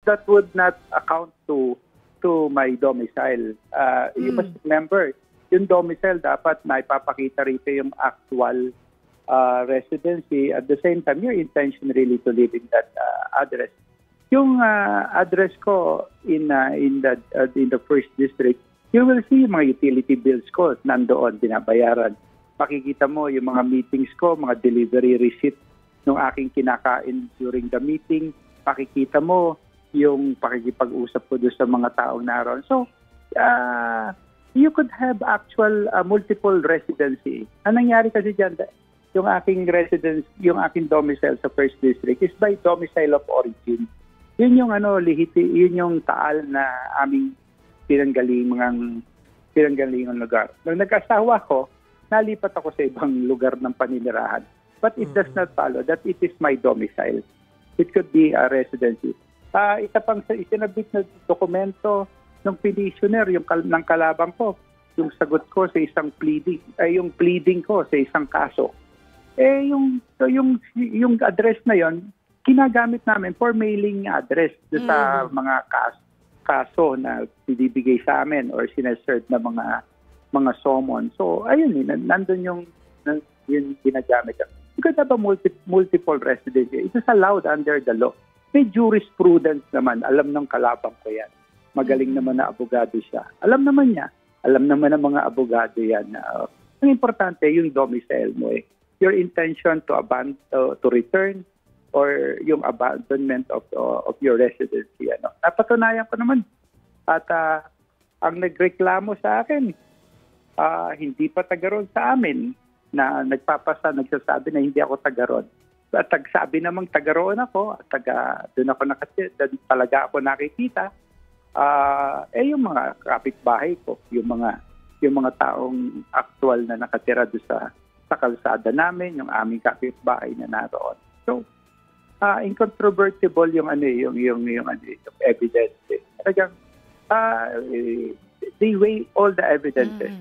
that would not account to my domicile. You must remember, yung domicile dapat na ipapakita rito yung actual residency. At the same time, your intention really to live in that address. Yung address ko in the first district, you will see yung mga utility bills ko nandoon, binabayaran. Makikita mo yung mga meetings ko, mga delivery receipt ng aking kinakain during the meeting. Makikita mo yung pakikipag-usap ko doon sa mga taong naroon. So, you could have actual multiple residency. Ang nangyari kasi dyan, yung aking residence, yung aking domicile sa first district is by domicile of origin. Yun yung yun yung taal na aming pinanggalingang lugar. Nung nag-asawa ko, nalipat ako sa ibang lugar ng paninirahan. But it does not follow that it is my domicile. It could be a residency. Isa pang isinabit na dokumento ng petitioner, ng kalabang ko, yung sagot ko sa isang pleading, yung pleading ko sa isang kaso. Yung address na yon ginagamit namin for mailing address sa mga kaso na binibigay sa amin or sinasert na mga summon. So, ayun nandun yung ginagamit. You could have a multiple residency. It is allowed under the law. May jurisprudence naman. Alam ng kalabang ko yan. Magaling naman na abogado siya. Alam naman niya. Alam naman ng mga abogado yan. Ang importante, yung domicile mo your intention to return or yung abandonment of your residency. Napatunayan ko naman. At ang nagreklamo sa akin, hindi pa taga-ron sa amin na nagsasabi na hindi ako taga-ron. At sabi namang taga-roon ako, doon ako talaga ako nakikita, yung mga kapitbahay ko, yung mga taong actual na nakatira doon sa kalsada namin, yung aming kapitbahay na naroon. So, incontrovertible yung evidence. Talagang they weigh all the evidences.